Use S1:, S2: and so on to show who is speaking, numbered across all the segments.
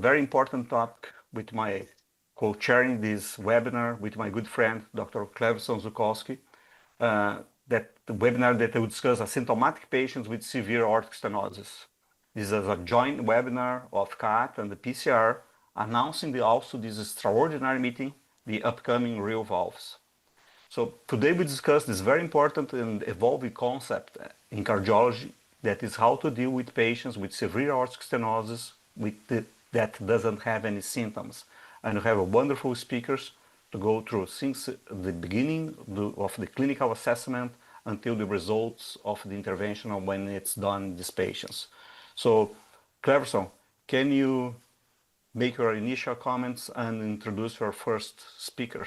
S1: very important topic with my co-chairing this webinar with my good friend, Dr. Cleverson Zukowski. That the webinar that will discuss asymptomatic patients with severe aortic stenosis. This is a joint webinar of CAAT and the PCR announcing also this extraordinary meeting, the upcoming real valves. So today we discuss this very important and evolving concept in cardiology, that is how to deal with patients with severe aortic stenosis that doesn't have any symptoms. And we have wonderful speakers to go through since the beginning of the clinical assessment until the results of the intervention when it's done in these patients. So, Cleverson, can you make your initial comments and introduce your first speaker?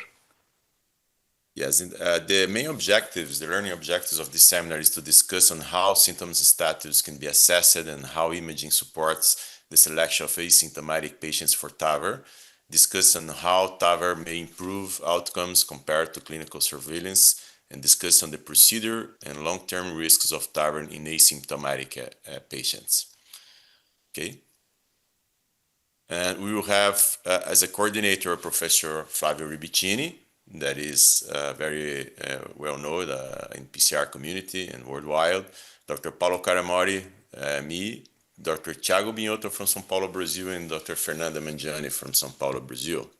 S2: Yes, the main objectives, the learning objectives of this seminar is to discuss on how symptoms status can be assessed and how imaging supports the selection of asymptomatic patients for TAVR, discuss on how TAVR may improve outcomes compared to clinical surveillance, and discuss on the procedure and long-term risks of TAVR in asymptomatic patients. Okay. And we will have, as a coordinator, Professor Flavio Ribicini, that is very well known in PCR community and worldwide, Dr. Paulo Caramori, me, Dr. Thiago Binotto from São Paulo, Brazil, and Dr. Fernanda Mangiani from São Paulo, Brazil.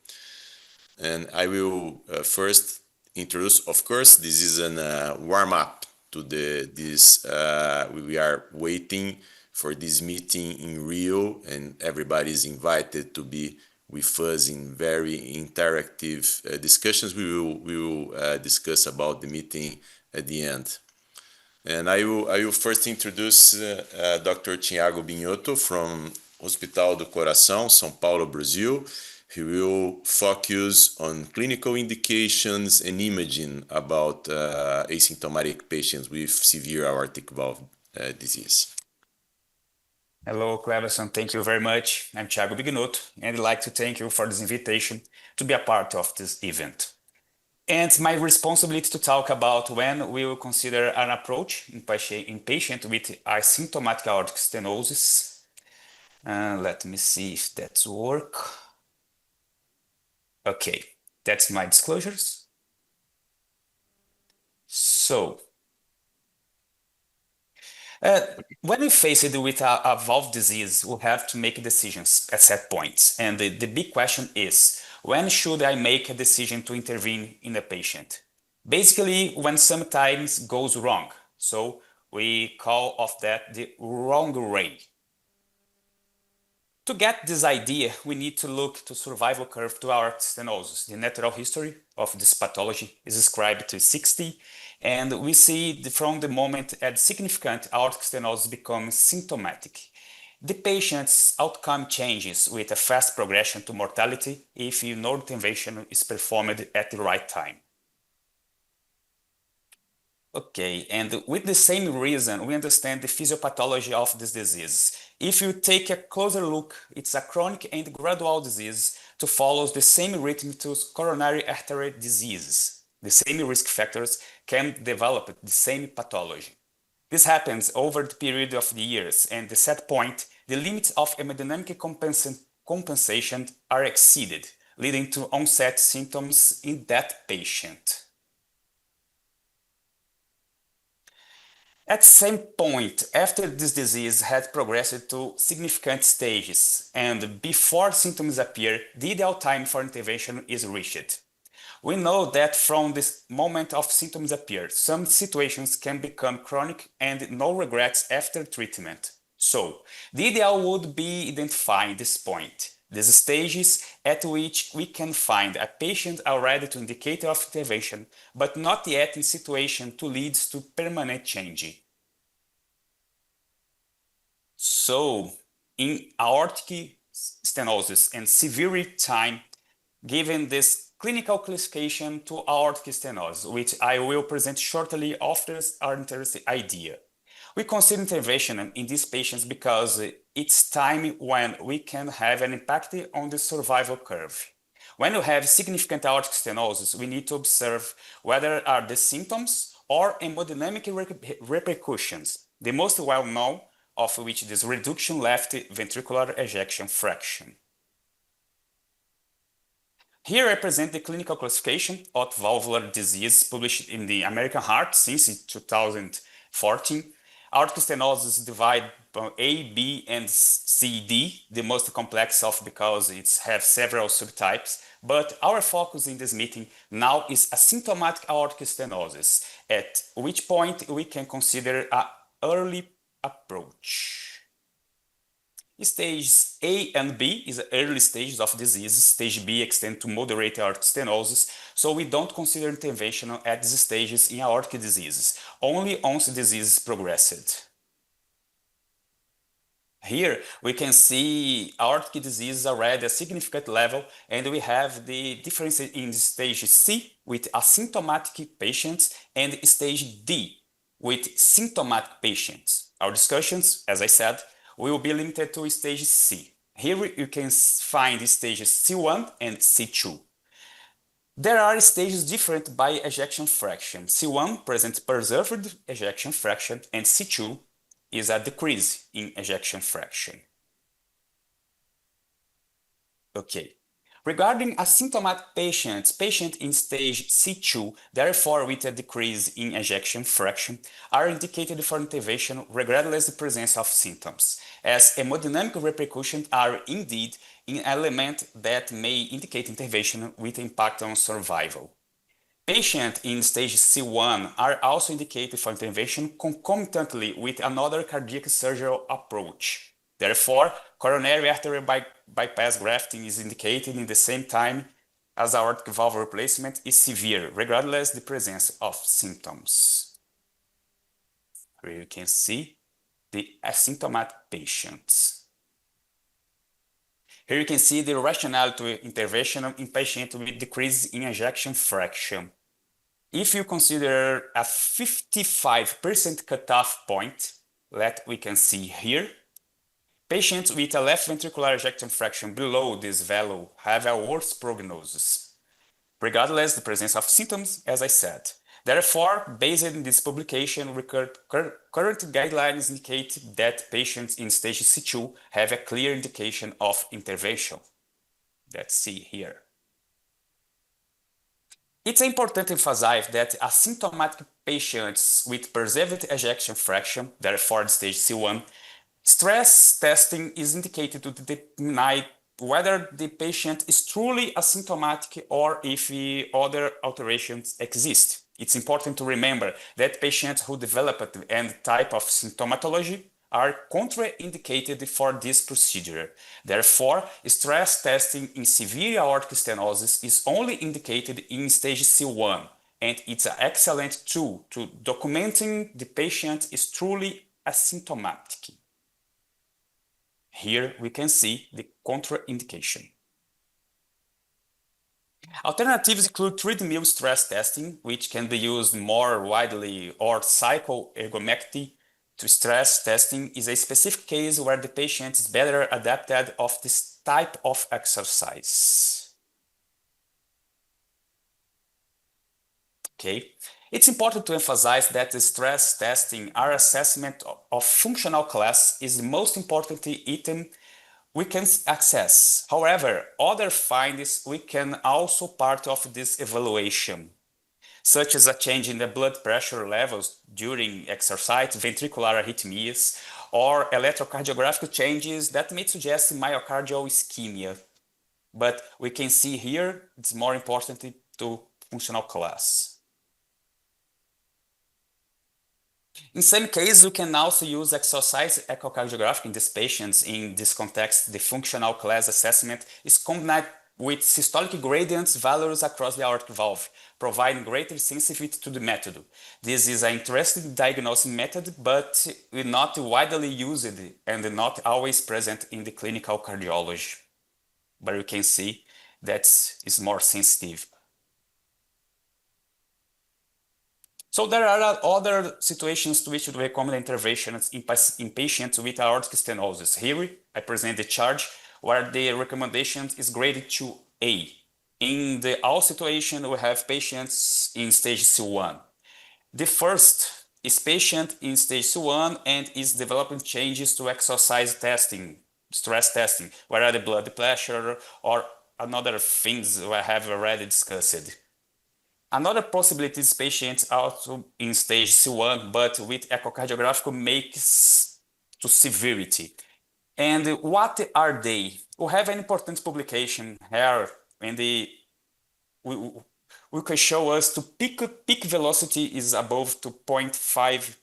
S2: And I will first introduce, of course, this is a warm-up to we are waiting for this meeting in Rio, and everybody is invited to be with us in very interactive discussions. We will discuss about the meeting at the end. And I will first introduce Dr. Thiago Binotto from Hospital do Coração, São Paulo, Brazil. He will focus on clinical indications and imaging about asymptomatic patients with severe aortic valve disease.
S3: Hello, Cleverson. Thank you very much. I'm Thiago Binotto, and I'd like to thank you for this invitation to be a part of this event. And it's my responsibility to talk about when we will consider an approach in patient with asymptomatic aortic stenosis. Let me see if that's work. Okay, that's my disclosures. So, when we face it with a valve disease, we have to make decisions at set points. And the big question is, when should I make a decision to intervene in the patient? Basically, when sometimes goes wrong. So we call of that the wrong way. To get this idea, we need to look to survival curve to aortic stenosis. The natural history of this pathology is described to 60, and we see from the moment that significant aortic stenosis becomes symptomatic. The patient's outcome changes with a fast progression to mortality if no intervention is performed at the right time. Okay, and with the same reason, we understand the physiopathology of this disease. If you take a closer look, it's a chronic and gradual disease to follow the same rhythm to coronary artery diseases. The same risk factors can develop the same pathology. This happens over the period of the years, and at set point, the limits of hemodynamic compensation are exceeded, leading to onset symptoms in that patient. At the same point, after this disease had progressed to significant stages and before symptoms appear, the ideal time for intervention is reached. We know that from this moment of symptoms appear, some situations can become chronic and no regrets after treatment. So, the ideal would be identifying this point, these stages at which we can find a patient already to indicator of intervention, but not yet in situation to lead to permanent change. So, in aortic stenosis and severity time, given this clinical classification to aortic stenosis, which I will present shortly after our interesting idea. We consider intervention in these patients because it's time when we can have an impact on the survival curve. When you have significant aortic stenosis, we need to observe whether are the symptoms or hemodynamic repercussions, the most well-known of which is reduction left ventricular ejection fraction. Here I present the clinical classification of valvular disease published in the American Heart since 2014. Aortic stenosis divide A, B, and C, D, the most complex of because it has several subtypes. But our focus in this meeting now is asymptomatic aortic stenosis, at which point we can consider an early approach. Stages A and B is the early stages of disease. Stage B extends to moderate aortic stenosis, so we don't consider intervention at these stages in aortic diseases, only once the disease is progressed. Here we can see aortic disease already at a significant level, and we have the difference in stage C with asymptomatic patients and stage D with symptomatic patients. Our discussions, as I said, will be limited to stage C. Here you can find stages C1 and C2. There are stages different by ejection fraction. C1 presents preserved ejection fraction, and C2 is a decrease in ejection fraction. Okay. Regarding asymptomatic patients, patients in stage C2, therefore with a decrease in ejection fraction, are indicated for intervention regardless of the presence of symptoms, as hemodynamic repercussions are indeed an element that may indicate intervention with impact on survival. Patients in stage C1 are also indicated for intervention concomitantly with another cardiac surgical approach. Therefore, coronary artery bypass grafting is indicated in the same time as aortic valve replacement is severe, regardless the presence of symptoms. Here you can see the asymptomatic patients. Here you can see the rationale to intervention in patients with decrease in ejection fraction. If you consider a 55% cutoff point, that we can see here, patients with a left ventricular ejection fraction below this value have a worse prognosis, regardless the presence of symptoms, as I said. Therefore, based on this publication, current guidelines indicate that patients in stage C2 have a clear indication of intervention. Let's see here. It's important to emphasize that asymptomatic patients with preserved ejection fraction, therefore stage C1, stress testing is indicated to determine whether the patient is truly asymptomatic or if other alterations exist. It's important to remember that patients who develop any type of symptomatology are contraindicated for this procedure. Therefore, stress testing in severe aortic stenosis is only indicated in stage C1, and it's an excellent tool to documenting the patient is truly asymptomatic. Here we can see the contraindication. Alternatives include treadmill stress testing, which can be used more widely, or cycloergometry. To stress testing is a specific case where the patient is better adapted of this type of exercise. Okay. It's important to emphasize that the stress testing, our assessment of functional class, is the most important item we can access. However, other findings we can also part of this evaluation, such as a change in the blood pressure levels during exercise, ventricular arrhythmias, or electrocardiographic changes that may suggest myocardial ischemia. But we can see here, it's more important to functional class. In some cases, we can also use exercise echocardiography in these patients. In this context, the functional class assessment is combined with systolic gradients values across the aortic valve, providing greater sensitivity to the method. This is an interesting diagnostic method, but not widely used and not always present in the clinical cardiology. But you can see that it's more sensitive. So there are other situations to which we recommend interventions in patients with aortic stenosis. Here I present the chart where the recommendation is graded to A. In the all situation, we have patients in stage C1. The first is patient in stage C1 and is developing changes to exercise testing, stress testing, whether the blood pressure or another things we have already discussed. Another possibility is patients also in stage C1, but with echocardiographic makes to severity. And what are they? We have an important publication here, and we can show us to peak velocity is above 2.5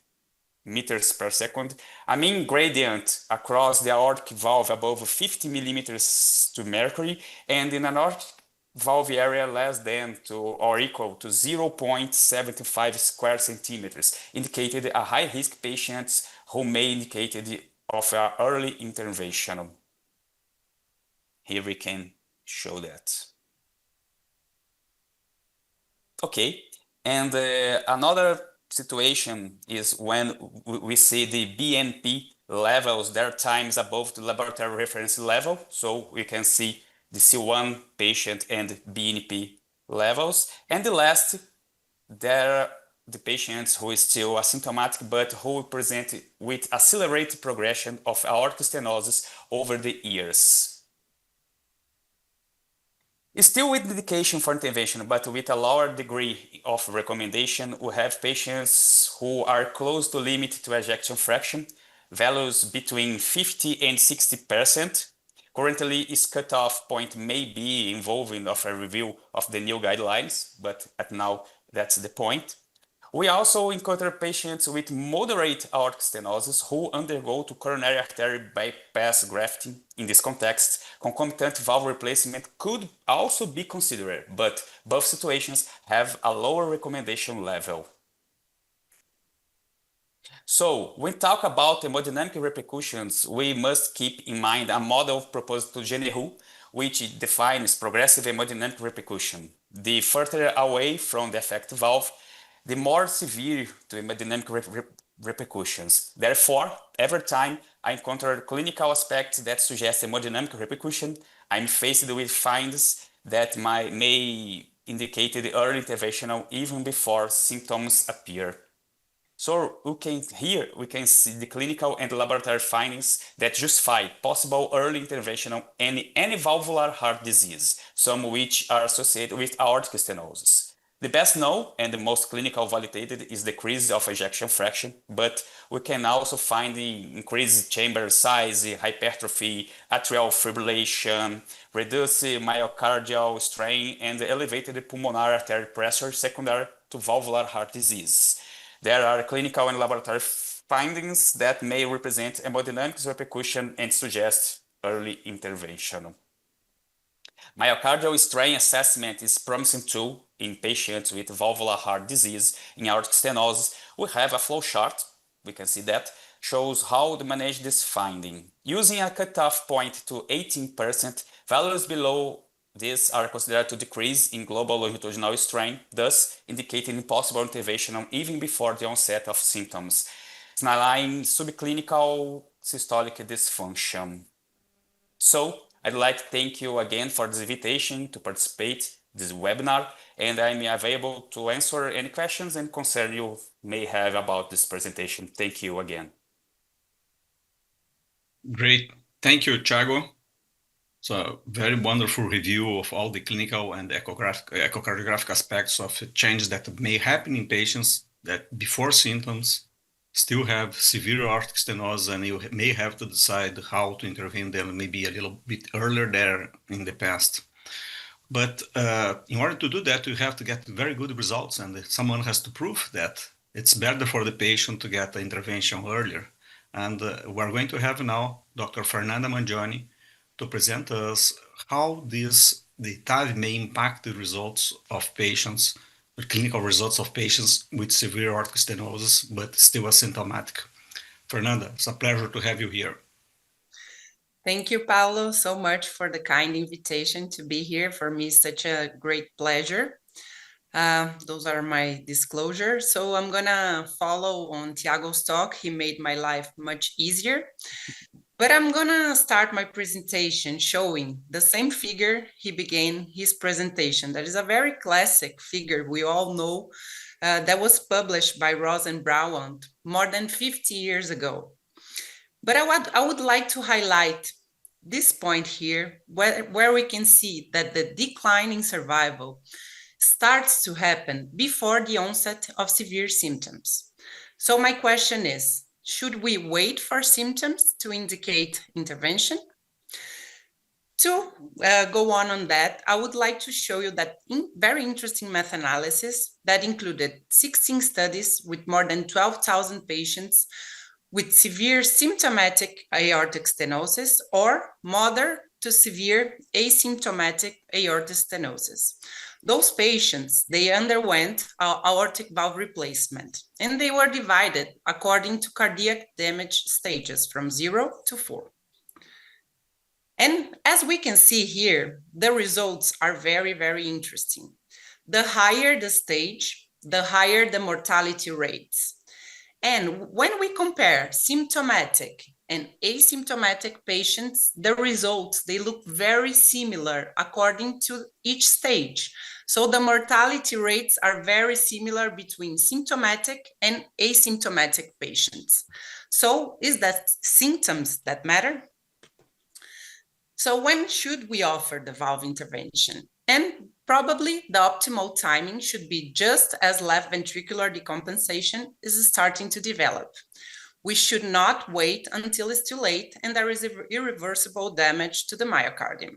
S3: meters per second. A mean gradient across the aortic valve above 50 millimeters to mercury, and in an aortic valve area less than to or equal to 0.75 square centimeters, indicated a high-risk patients who may indicated of an early intervention. Here we can show that. Okay, and another situation is when we see the BNP levels, their times above the laboratory reference level. So we can see the C1 patient and BNP levels. And the last, there the patients who is still asymptomatic but who present with accelerated progression of aortic stenosis over the years. Still with indication for intervention, but with a lower degree of recommendation, we have patients who are close to limit to ejection fraction, values between 50 and 60%. Currently, its cutoff point may be involving of a review of the new guidelines, but at now that's the point. We also encounter patients with moderate aortic stenosis who undergo to coronary artery bypass grafting. In this context, concomitant valve replacement could also be considered, but both situations have a lower recommendation level. So, when talk about hemodynamic repercussions, we must keep in mind a model proposed to Generou, which defines progressive hemodynamic repercussion. The further away from the effective valve, the more severe the hemodynamic repercussions. Therefore, every time I encounter clinical aspects that suggest hemodynamic repercussion, I'm faced with findings that may indicate the early intervention even before symptoms appear. So here we can see the clinical and laboratory findings that justify possible early intervention of any valvular heart disease, some which are associated with aortic stenosis. The best known and the most clinical validated is decrease of ejection fraction, but we can also find the increased chamber size, hypertrophy, atrial fibrillation, reduced myocardial strain, and elevated pulmonary artery pressure secondary to valvular heart disease. There are clinical and laboratory findings that may represent hemodynamic repercussion and suggest early intervention. Myocardial strain assessment is a promising tool in patients with valvular heart disease in aortic stenosis. We have a flow chart, we can see that, shows how to manage this finding. Using a cutoff point to 18%, values below this are considered to decrease in global longitudinal strain, thus indicating possible intervention even before the onset of symptoms, signaling subclinical systolic dysfunction. So, I'd like to thank you again for this invitation to participate in this webinar, and I'm available to answer any questions and concern you may have about this presentation. Thank you again.
S4: Great. Thank you, Thiago. So very wonderful review of all the clinical and echocardiographic aspects of changes that may happen in patients that before symptoms still have severe aortic stenosis, and you may have to decide how to intervene them maybe a little bit earlier there in the past. But in order to do that, you have to get very good results, and someone has to prove that it's better for the patient to get the intervention earlier. And we're going to have now Dr. Fernanda Mangione to present us how the TAVI may impact the results of patients, the clinical results of patients with severe aortic stenosis, but still asymptomatic. Fernanda, it's a pleasure to have you here.
S5: Thank you, Paulo, so much for the kind invitation to be here. For me, it's such a great pleasure. Those are my disclosures. So I'm gonna follow on Thiago's talk. He made my life much easier. But I'm gonna start my presentation showing the same figure he began his presentation. That is a very classic figure we all know that was published by Ross and Brouwant more than 50 years ago. But I would like to highlight this point here, where we can see that the decline in survival starts to happen before the onset of severe symptoms. So my question is, should we wait for symptoms to indicate intervention? To go on that, I would like to show you that very interesting meta-analysis that included 16 studies with more than 12,000 patients with severe symptomatic aortic stenosis or moderate to severe asymptomatic aortic stenosis. Those patients, they underwent aortic valve replacement, and they were divided according to cardiac damage stages from 0 to 4. And as we can see here, the results are very, very interesting. The higher the stage, the higher the mortality rates. And when we compare symptomatic and asymptomatic patients, the results, they look very similar according to each stage. So the mortality rates are very similar between symptomatic and asymptomatic patients. So is that symptoms that matter? So when should we offer the valve intervention? And probably the optimal timing should be just as left ventricular decompensation is starting to develop. We should not wait until it's too late and there is irreversible damage to the myocardium.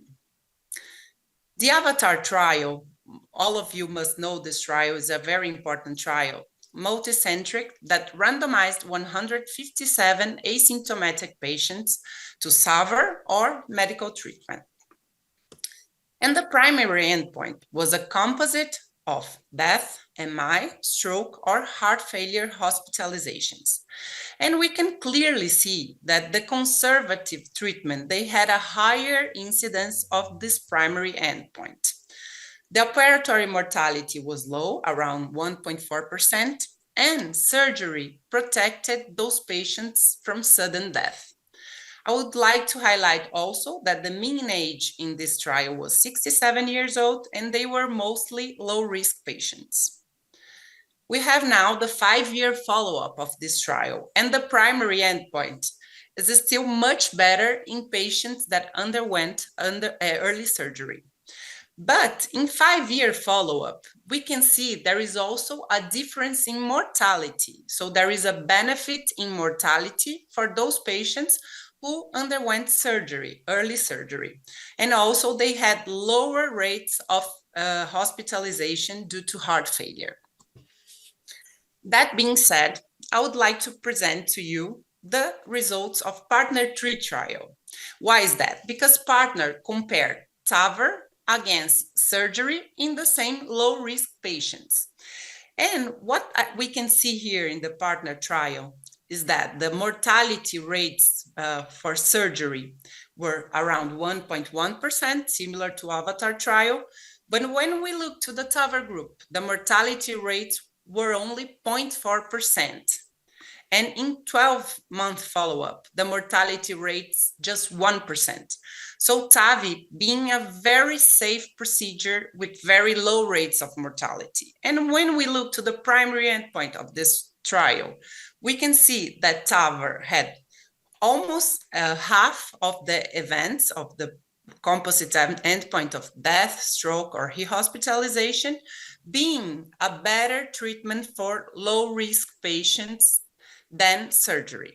S5: The AVATAR trial, all of you must know this trial is a very important trial, multicentric, that randomized 157 asymptomatic patients to TAVR or medical treatment. And the primary endpoint was a composite of death, MI, stroke, or heart failure hospitalizations. And we can clearly see that the conservative treatment, they had a higher incidence of this primary endpoint. The operatory mortality was low, around 1.4%, and surgery protected those patients from sudden death. I would like to highlight also that the mean age in this trial was 67 years old, and they were mostly low-risk patients. We have now the 5-year follow-up of this trial, and the primary endpoint is still much better in patients that underwent early surgery. But in 5-year follow-up, we can see there is also a difference in mortality. So there is a benefit in mortality for those patients who underwent surgery, early surgery. And also they had lower rates of hospitalization due to heart failure. That being said, I would like to present to you the results of PARTNER 3 trial. Why is that? Because PARTNER compared TAVR against surgery in the same low-risk patients. And what we can see here in the PARTNER trial is that the mortality rates for surgery were around 1.1%, similar to AVATAR trial. But when we look to the TAVR group, the mortality rates were only 0.4%. And in 12-month follow-up, the mortality rates just 1%. So TAVI being a very safe procedure with very low rates of mortality. And when we look to the primary endpoint of this trial, we can see that TAVR had almost half of the events of the composite endpoint of death, stroke, or hospitalization being a better treatment for low-risk patients than surgery.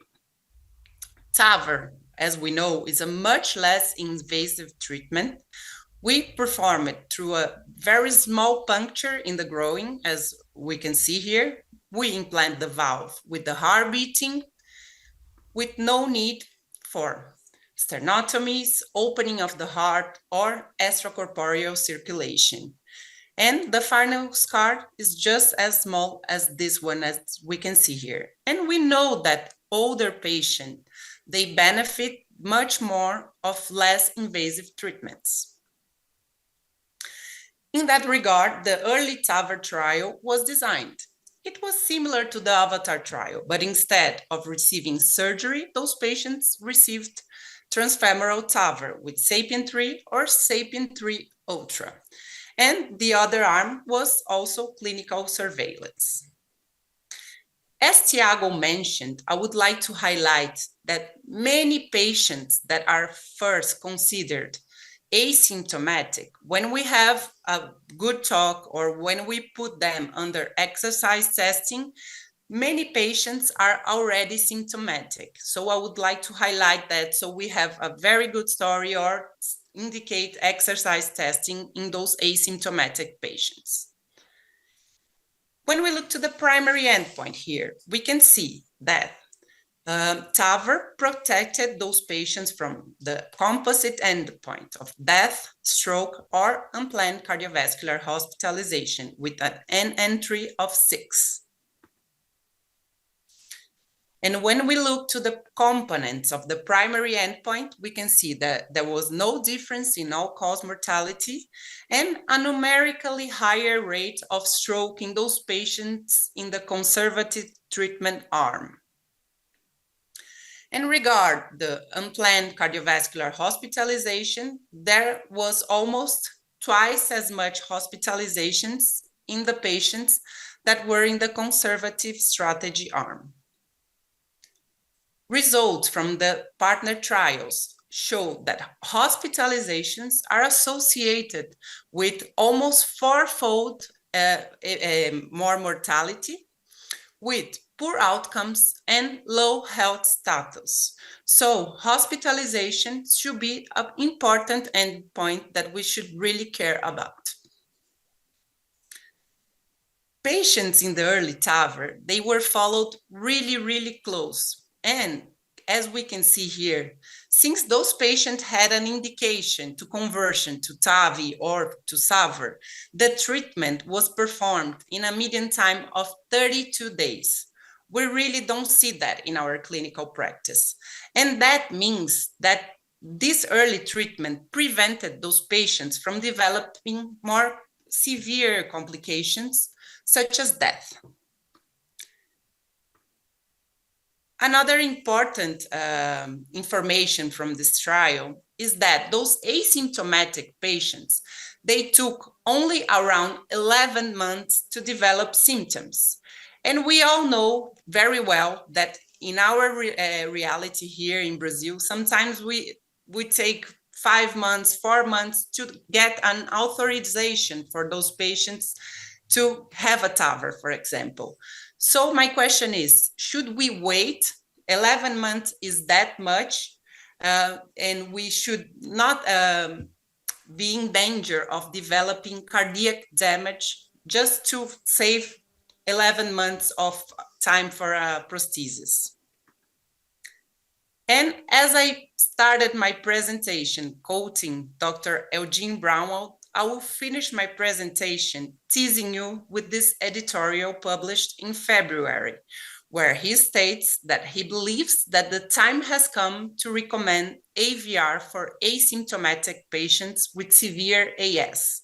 S5: TAVR, as we know, is a much less invasive treatment. We perform it through a very small puncture in the groin, as we can see here. We implant the valve with the heart beating, with no need for sternotomies, opening of the heart, or extracorporeal circulation. And the final scar is just as small as this one, as we can see here. And we know that older patients, they benefit much more of less invasive treatments. In that regard, the early TAVR trial was designed. It was similar to the AVATAR trial, but instead of receiving surgery, those patients received transfemoral TAVR with SAPIEN 3 or SAPIEN 3 Ultra. And the other arm was also clinical surveillance. As Tiago mentioned, I would like to highlight that many patients that are first considered asymptomatic, when we have a good talk or when we put them under exercise testing, many patients are already symptomatic. So I would like to highlight that so we have a very good story or indicate exercise testing in those asymptomatic patients. When we look to the primary endpoint here, we can see that TAVR protected those patients from the composite endpoint of death, stroke, or unplanned cardiovascular hospitalization with an N entry of 6. And when we look to the components of the primary endpoint, we can see that there was no difference in all-cause mortality and a numerically higher rate of stroke in those patients in the conservative treatment arm. And regard the unplanned cardiovascular hospitalization, there was almost twice as much hospitalizations in the patients that were in the conservative strategy arm. Results from the partner trials show that hospitalizations are associated with almost fourfold more mortality, with poor outcomes and low health status. So hospitalization should be an important endpoint that we should really care about. Patients in the early TAVR, they were followed really close. And as we can see here, since those patients had an indication to conversion to TAVI or to SAVR, the treatment was performed in a median time of 32 days. We really don't see that in our clinical practice. And that means that this early treatment prevented those patients from developing more severe complications, such as death. Another important information from this trial is that those asymptomatic patients, they took only around 11 months to develop symptoms. And we all know very well that in our reality here in Brazil, sometimes we take 5 months, 4 months to get an authorization for those patients to have a TAVR, for example. So my question is, should we wait? 11 months is that much, and we should not be in danger of developing cardiac damage just to save 11 months of time for a prosthesis. And as I started my presentation quoting Dr. Eugene Brownwell, I will finish my presentation teasing you with this editorial published in February, where he states that he believes that the time has come to recommend AVR for asymptomatic patients with severe AS.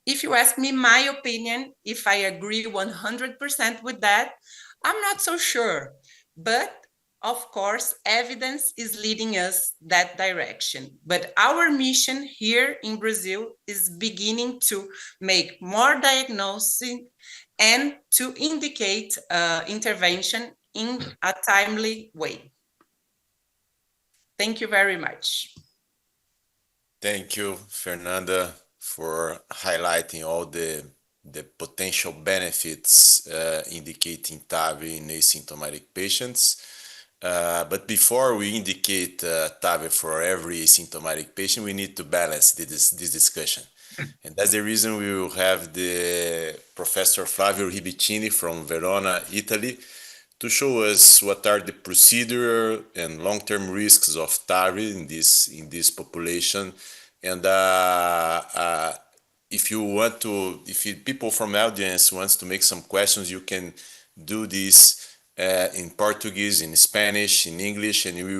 S5: If you ask me my opinion, if I agree 100% with that, I'm not so sure. But of course, evidence is leading us that direction. But our mission here in Brazil is beginning to make more diagnosing and to indicate intervention in a timely way. Thank you very much.
S2: Thank you, Fernanda, for highlighting all the potential benefits indicating TAVI in asymptomatic patients. But before we indicate TAVI for every asymptomatic patient, we need to balance this discussion. And that's the reason we will have the Professor Flavio Ribicini from Verona, Italy, to show us what are the procedural and long-term risks of TAVI in this population. And if people from the audience wants to make some questions, you can do this in Portuguese, in Spanish, in English, and we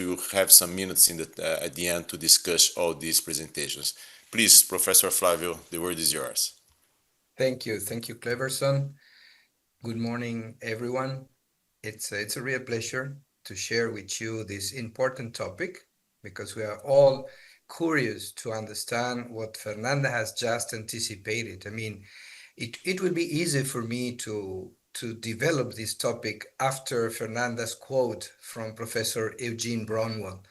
S2: will have some minutes at the end to discuss all these presentations. Please, Professor Flavio, the word is yours.
S6: Thank you, Cleverson. Good morning, everyone. It's a real pleasure to share with you this important topic, because we are all curious to understand what Fernanda has just anticipated. I mean, it will be easy for me to to develop this topic after Fernanda's quote from Professor Eugene Braunwald.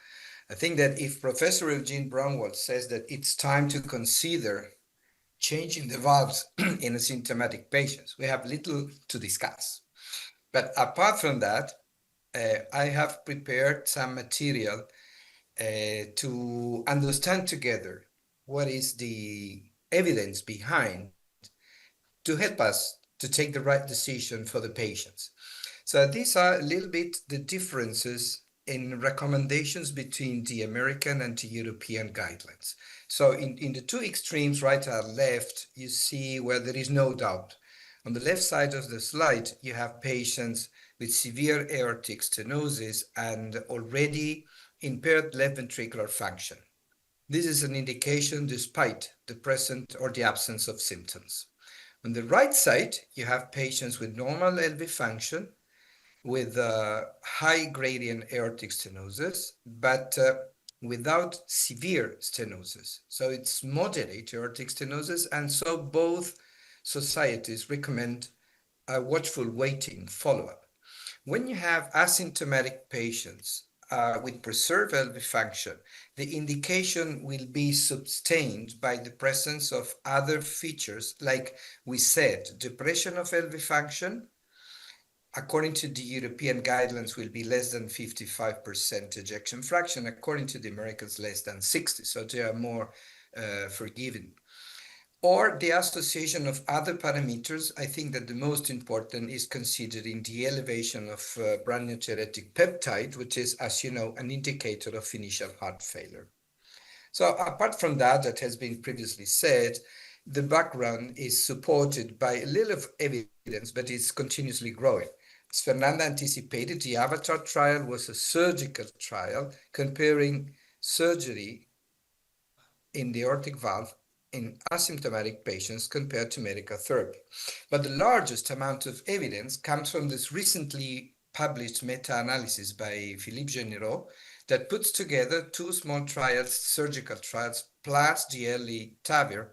S6: I think that if Professor Eugene Braunwald says that it's time to consider changing the valves in asymptomatic patients, we have little to discuss. But apart from that, I have prepared some material to understand together what is the evidence behind to help us to take the right decision for the patients. So these are a little bit the differences in recommendations between the American and the European guidelines. So in the two extremes, right and left, you see where there is no doubt. On the left side of the slide, you have patients with severe aortic stenosis and already impaired left ventricular function. This is an indication despite the present or the absence of symptoms. On the right side, you have patients with normal LV function, with high gradient aortic stenosis, but without severe stenosis. So it's moderate aortic stenosis, and so both societies recommend a watchful waiting follow-up. When you have asymptomatic patients with preserved LV function, the indication will be sustained by the presence of other features, like we said, depression of LV function, according to the European guidelines, will be less than 55% ejection fraction. According to the Americans, less than 60. So they are more forgiving. Or the association of other parameters. I think that the most important is considering the elevation of brand-natriuretic peptide, which is, as you know, an indicator of initial heart failure. So apart from that, that has been previously said, the background is supported by a little of evidence, but it's continuously growing. As Fernanda anticipated, the AVATAR trial was a surgical trial comparing surgery in the aortic valve in asymptomatic patients compared to medical therapy. But the largest amount of evidence comes from this recently published meta-analysis by Philippe Généraux that puts together two small trials, surgical trials, plus the early TAVR,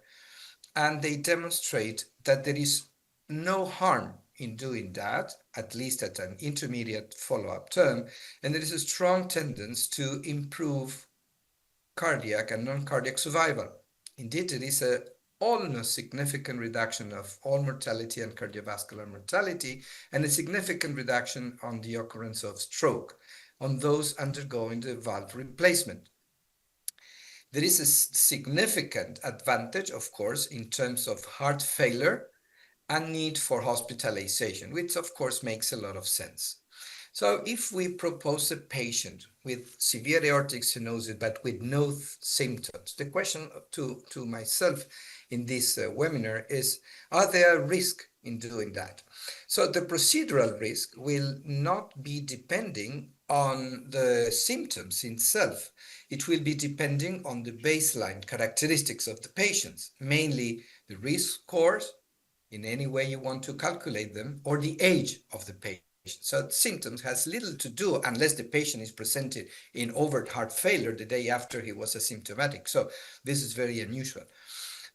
S6: and they demonstrate that there is no harm in doing that, at least at an intermediate follow-up term, and there is a strong tendency to improve cardiac and non-cardiac survival. Indeed, there is a almost significant reduction of all mortality and cardiovascular mortality, and a significant reduction on the occurrence of stroke on those undergoing the valve replacement. There is a significant advantage, of course, in terms of heart failure and need for hospitalization, which of course makes a lot of sense. So if we propose a patient with severe aortic stenosis but with no symptoms, the question to myself in this webinar is, are there risks in doing that? So the procedural risk will not be depending on the symptoms itself. It will be depending on the baseline characteristics of the patients, mainly the risk scores, in any way you want to calculate them, or the age of the patient. So symptoms has little to do unless the patient is presented in overt heart failure the day after he was asymptomatic. So this is very unusual.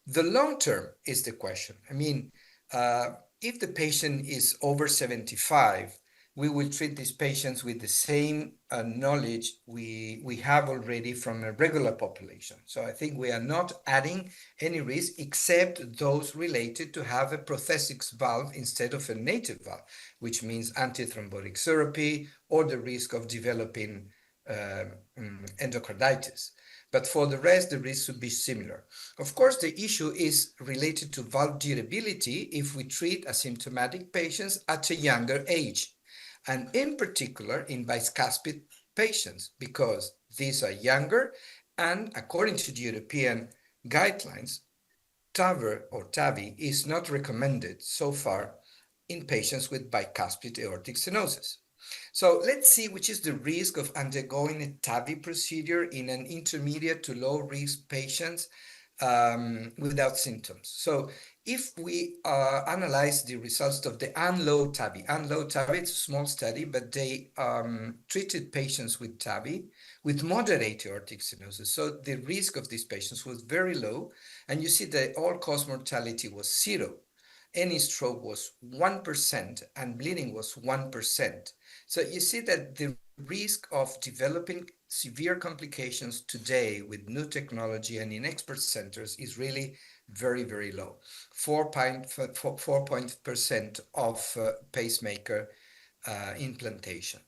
S6: The long term is the question. I mean, if the patient is over 75, we will treat these patients with the same knowledge we have already from a regular population. So I think we are not adding any risk except those related to have a prosthetic valve instead of a native valve, which means antithrombotic therapy or the risk of developing endocarditis. But for the rest, the risk would be similar. Of course, the issue is related to valve durability if we treat asymptomatic patients at a younger age, and in particular in bicuspid patients, because these are younger, and according to the European guidelines, TAVR or TAVI is not recommended so far in patients with bicuspid aortic stenosis. So let's see which is the risk of undergoing a TAVI procedure in an intermediate to low risk patients without symptoms. So if we analyze the results of the UNLOAD TAVI, it's a small study, but they treated patients with TAVI with moderate aortic stenosis. So the risk of these patients was very low, and you see that all-cause mortality was 0. any stroke was 1% and bleeding was 1%. So you see that the risk of developing severe complications today with new technology and in expert centers is really very, very low. 4% of pacemaker implantation.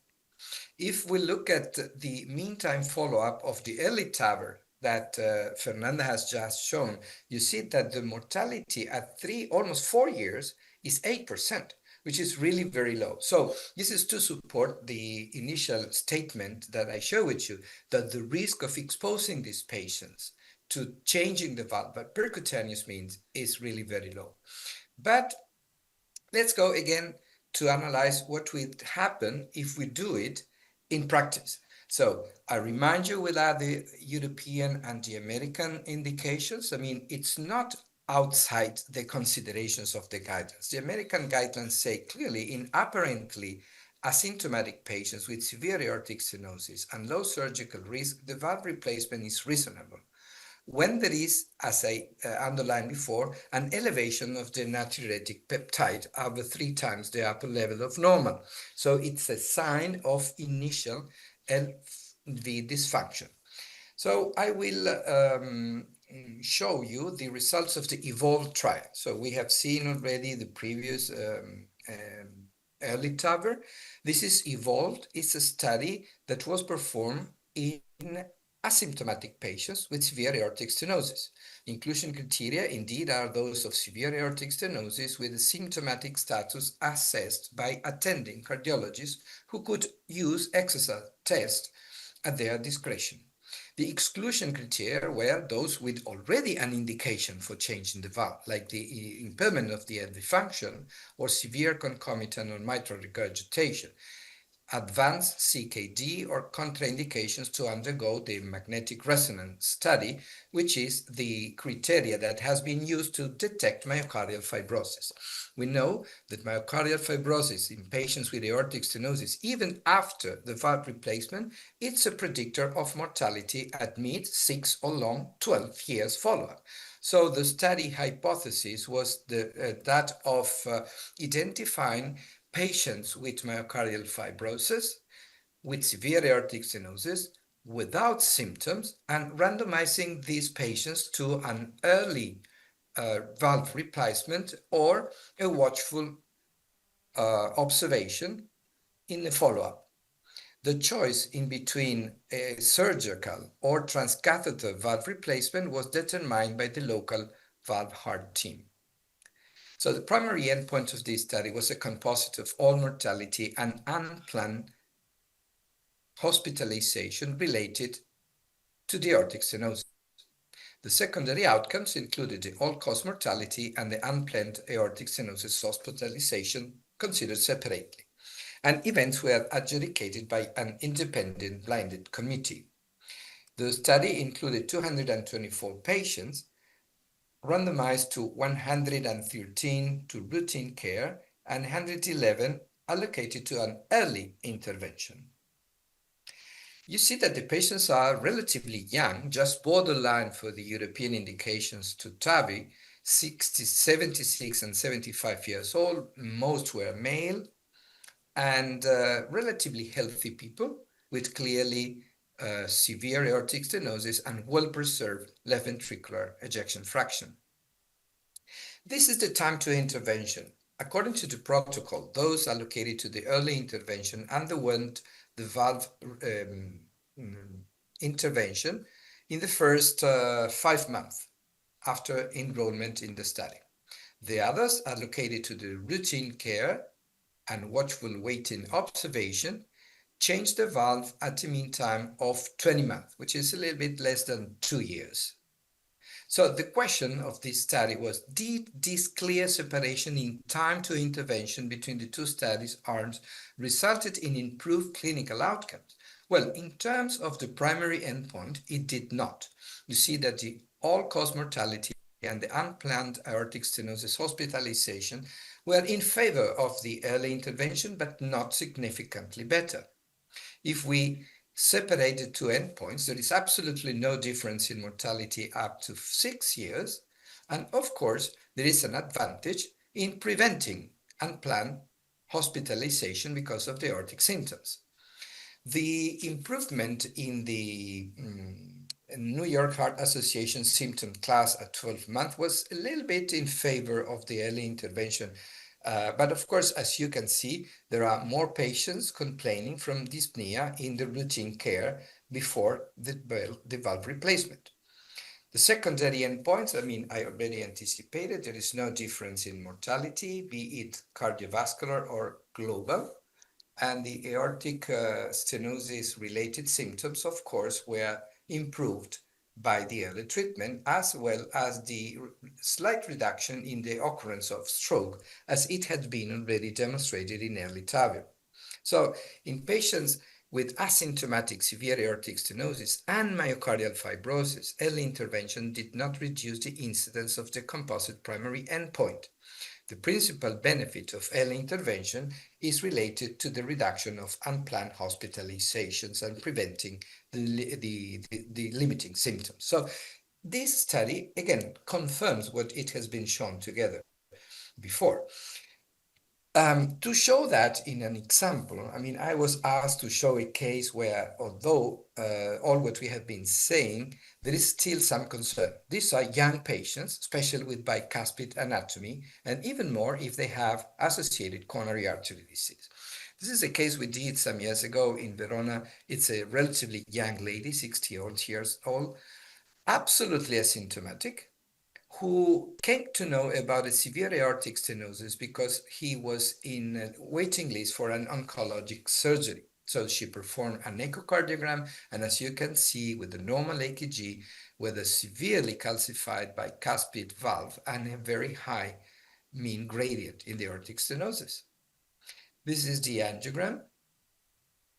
S6: If we look at the meantime follow-up of the early TAVR that Fernanda has just shown, you see that the mortality at almost 4 years is 8%, which is really very low. So this is to support the initial statement that I share with you, that the risk of exposing these patients to changing the valve by percutaneous means is really very low. But let's go again to analyze what would happen if we do it in practice. So I remind you, without the European and the American indications, I mean, it's not outside the considerations of the guidelines. The American guidelines say clearly in apparently asymptomatic patients with severe aortic stenosis and low surgical risk, the valve replacement is reasonable when there is, as I underlined before, an elevation of the natriuretic peptide over 3 times the upper level of normal. So it's a sign of initial LV dysfunction. So I will show you the results of the EVOLVE trial. So we have seen already the previous early TAVR. This is EVOLVE. It's a study that was performed in asymptomatic patients with severe aortic stenosis. Inclusion criteria indeed are those of severe aortic stenosis with a symptomatic status assessed by attending cardiologists who could use exercise tests at their discretion. The exclusion criteria were those with already an indication for changing the valve, like the impairment of the LV function or severe concomitant or mitral regurgitation, advanced CKD, or contraindications to undergo the magnetic resonance study, which is the criteria that has been used to detect myocardial fibrosis. We know that myocardial fibrosis in patients with aortic stenosis, even after the valve replacement, it's a predictor of mortality at mid, 6 or long 12 years follow-up. So the study hypothesis was that of identifying patients with myocardial fibrosis, with severe aortic stenosis, without symptoms, and randomizing these patients to an early valve replacement or a watchful observation in the follow-up. The choice in between a surgical or transcatheter valve replacement was determined by the local valve heart team. So the primary endpoint of this study was a composite of all mortality and unplanned hospitalization related to the aortic stenosis. The secondary outcomes included the all-cause mortality and the unplanned aortic stenosis hospitalization considered separately, and events were adjudicated by an independent blinded committee. The study included 224 patients, randomized to 113 to routine care and 111 allocated to an early intervention. You see that the patients are relatively young, just borderline for the European indications to TAVI, 76 and 75 years old. Most were male and relatively healthy people with clearly severe aortic stenosis and well-preserved left ventricular ejection fraction. This is the time to intervention. According to the protocol, those allocated to the early intervention underwent the valve intervention in the first 5 months after enrollment in the study. The others allocated to the routine care and watchful waiting observation changed the valve at a mean time of 20 months, which is a little bit less than 2 years. So the question of this study was, did this clear separation in time to intervention between the two studies arms resulted in improved clinical outcomes? Well, in terms of the primary endpoint, it did not. You see that the all-cause mortality and the unplanned aortic stenosis hospitalization were in favor of the early intervention, but not significantly better. If we separate the two endpoints, there is absolutely no difference in mortality up to 6 years. And of course, there is an advantage in preventing unplanned hospitalization because of the aortic symptoms. The improvement in the New York Heart Association symptom class at 12 months was a little bit in favor of the early intervention. But of course, as you can see, there are more patients complaining from dyspnea in the routine care before the valve replacement. The secondary endpoints, I already anticipated, there is no difference in mortality, be it cardiovascular or global. And the aortic stenosis related symptoms, of course, were improved by the early treatment, as well as the slight reduction in the occurrence of stroke, as it had been already demonstrated in early TAVR. So in patients with asymptomatic severe aortic stenosis and myocardial fibrosis, early intervention did not reduce the incidence of the composite primary endpoint. The principal benefit of early intervention is related to the reduction of unplanned hospitalizations and preventing the limiting symptoms. So this study, again, confirms what it has been shown together before. To show that in an example, I was asked to show a case where, although all what we have been saying, there is still some concern. These are young patients, especially with bicuspid anatomy, and even more if they have associated coronary artery disease. This is a case we did some years ago in Verona. It's a relatively young lady, 60 years old, absolutely asymptomatic, who came to know about a severe aortic stenosis because he was in a waiting list for an oncologic surgery. So she performed an echocardiogram, and as you can see with the normal EKG, with a severely calcified bicuspid valve and a very high mean gradient in the aortic stenosis. This is the angiogram,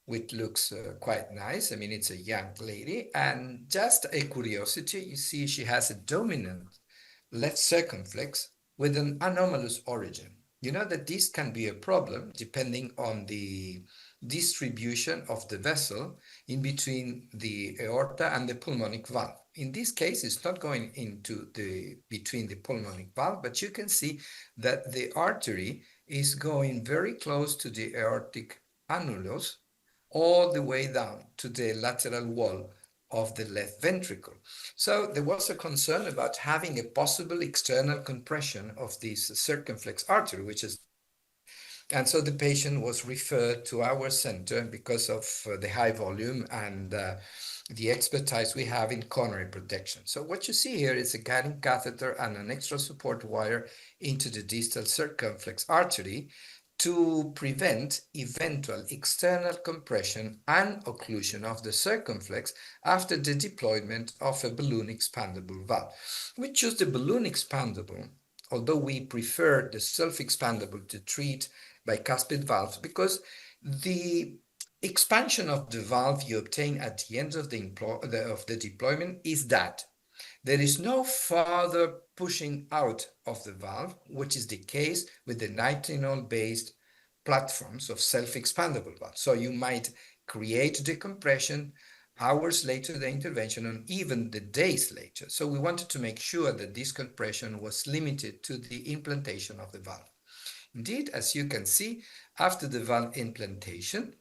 S6: which looks quite nice. It's a young lady, and just a curiosity, you see she has a dominant left circumflex with an anomalous origin. You know that this can be a problem depending on the distribution of the vessel in between the aorta and the pulmonic valve. In this case, it's not going into between the pulmonic valve, but you can see that the artery is going very close to the aortic annulus all the way down to the lateral wall of the left ventricle. So there was a concern about having a possible external compression of this circumflex artery, and so the patient was referred to our center because of the high volume and the expertise we have in coronary protection. So what you see here is a guiding catheter and an extra support wire into the distal circumflex artery to prevent eventual external compression and occlusion of the circumflex after the deployment of a balloon expandable valve. We choose the balloon expandable, although we prefer the self-expandable to treat bicuspid valves, because the expansion of the valve you obtain at the end of the deployment is that there is no further pushing out of the valve, which is the case with the nitinol-based platforms of self-expandable valves. So you might create decompression hours later the intervention, and even the days later. So we wanted to make sure that this compression was limited to the implantation of the valve. Indeed, as you can see, after the valve implantation,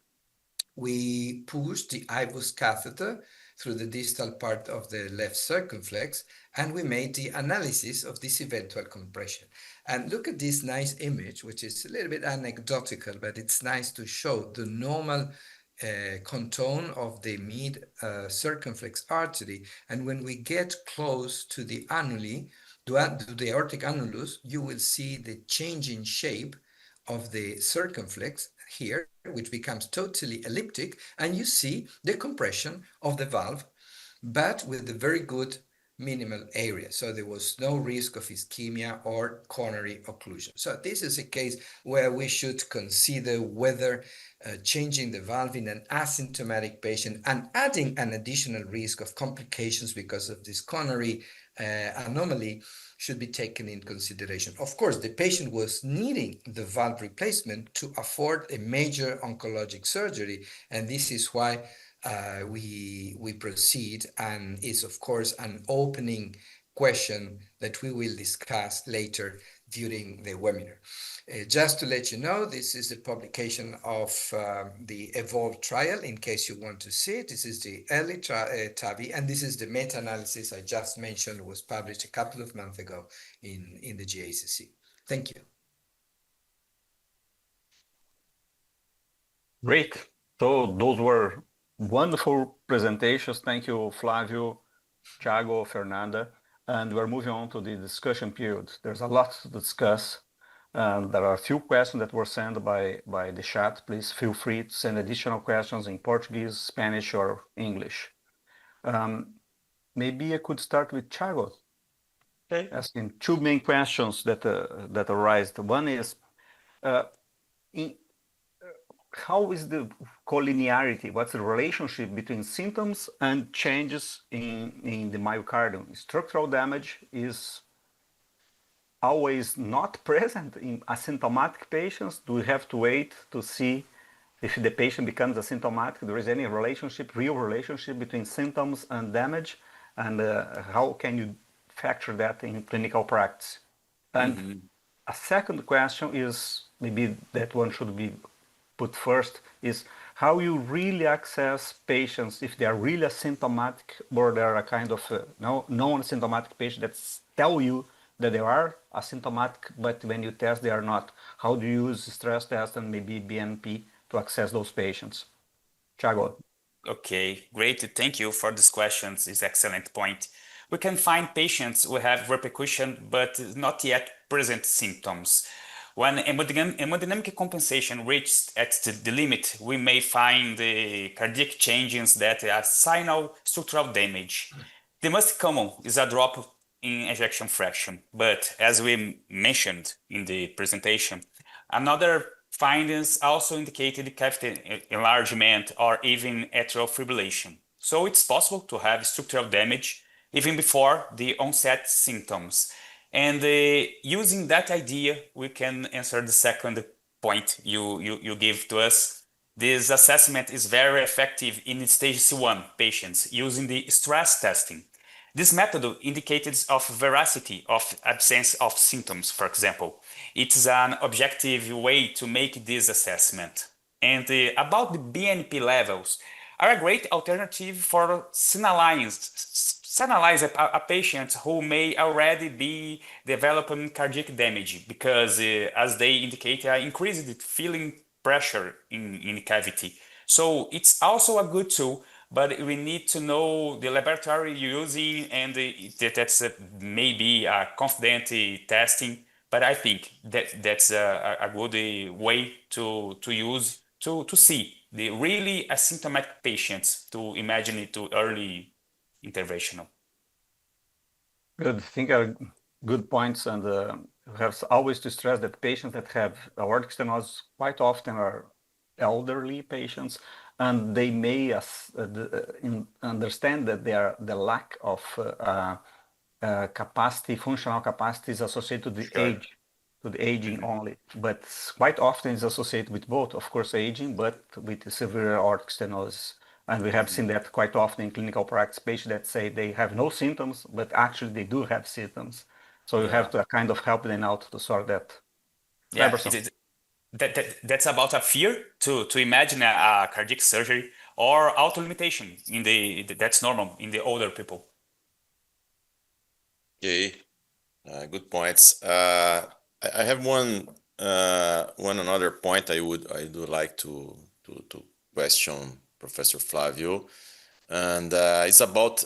S6: we pushed the IVUS catheter through the distal part of the left circumflex, and we made the analysis of this eventual compression. And look at this nice image, which is a little bit anecdotal, but it's nice to show the normal contour of the mid circumflex artery. And when we get close to the annuli, to the aortic annulus, you will see the change in shape of the circumflex here, which becomes totally elliptic, and you see the compression of the valve, but with a very good minimal area. So there was no risk of ischemia or coronary occlusion. So this is a case where we should consider whether changing the valve in an asymptomatic patient and adding an additional risk of complications because of this coronary anomaly should be taken in consideration. Of course, the patient was needing the valve replacement to afford a major oncologic surgery, and this is why we proceed, and is of course an opening question that we will discuss later, during the webinar. Just to let you know, this is the publication of the EVOLVE trial, in case you want to see it. This is the early TAVI, and this is the meta-analysis I just mentioned, was published a couple of months ago in the GACC. Thank you.
S1: Great. So those were wonderful presentations. Thank you, Flavio, Thiago, Fernanda. And we're moving on to the discussion period. There's a lot to discuss. There are a few questions that were sent by the chat. Please feel free to send additional questions in Portuguese, Spanish, or English. Maybe I could start with Thiago.
S7: Okay.
S1: Asking two main questions that arise. One is, how is the collinearity? What's the relationship between symptoms and changes in the myocardium? Structural damage is always not present in asymptomatic patients. Do we have to wait to see if the patient becomes asymptomatic? There is any relationship, real relationship between symptoms and damage? And how can you factor that in clinical practice? And a second question is, maybe that one should be put first, is how you really access patients if they are really asymptomatic, or they are a kind of non-asymptomatic patient that tell you that they are asymptomatic, but when you test they are not. How do you use stress test and maybe BNP to access those patients? Thiago.
S3: Okay, great. Thank you for these questions. It's an excellent point. We can find patients who have repercussion but not yet present symptoms. When hemodynamic compensation reaches at the limit, we may find the cardiac changes that are signal structural damage. The most common is a drop in ejection fraction, but as we mentioned in the presentation, another findings also indicated cavity enlargement or even atrial fibrillation. So it's possible to have structural damage even before the onset symptoms. And using that idea, we can answer the second point you give to us. This assessment is very effective in stage 1 patients using the stress testing. This method indicates of veracity of absence of symptoms, for example. It's an objective way to make this assessment. And about the BNP levels, are a great alternative for analyze a patient who may already be developing cardiac damage, because as they indicate, increased feeling pressure in the cavity. So it's also a good tool, but we need to know the laboratory you're using, and that's maybe a confident testing. But I think that's a good way to use to see the really asymptomatic patients, to imagine it to early interventional.
S1: Good. I think are good points, and we have always to stress that patients that have aortic stenosis quite often are elderly patients, and they may understand that they are the lack of capacity, functional capacity is associated to the age, to the aging only, but quite often is associated with both, of course, aging, but with severe aortic stenosis. And we have seen that quite often in clinical practice, patients that say they have no symptoms, but actually they do have symptoms. So you have to kind of help them out to sort that.
S3: Yeah, that's about a fear to imagine a cardiac surgery or auto limitation that's normal in the older people.
S2: Okay, good points. I have one another point I would like to question Professor Flavio, and it's about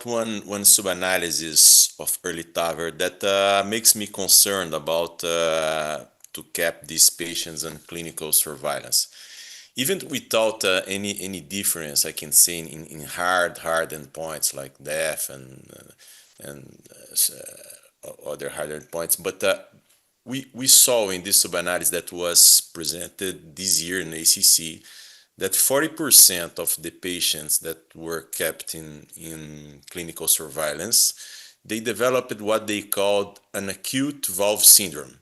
S2: one sub-analysis of early TAVR that makes me concerned about to cap these patients and clinical surveillance. Even without any difference, I can say in hard endpoints like death and other hard endpoints, but we saw in this sub-analysis that was presented this year in ACC that 40% of the patients that were kept in clinical surveillance, they developed what they called an acute valve syndrome.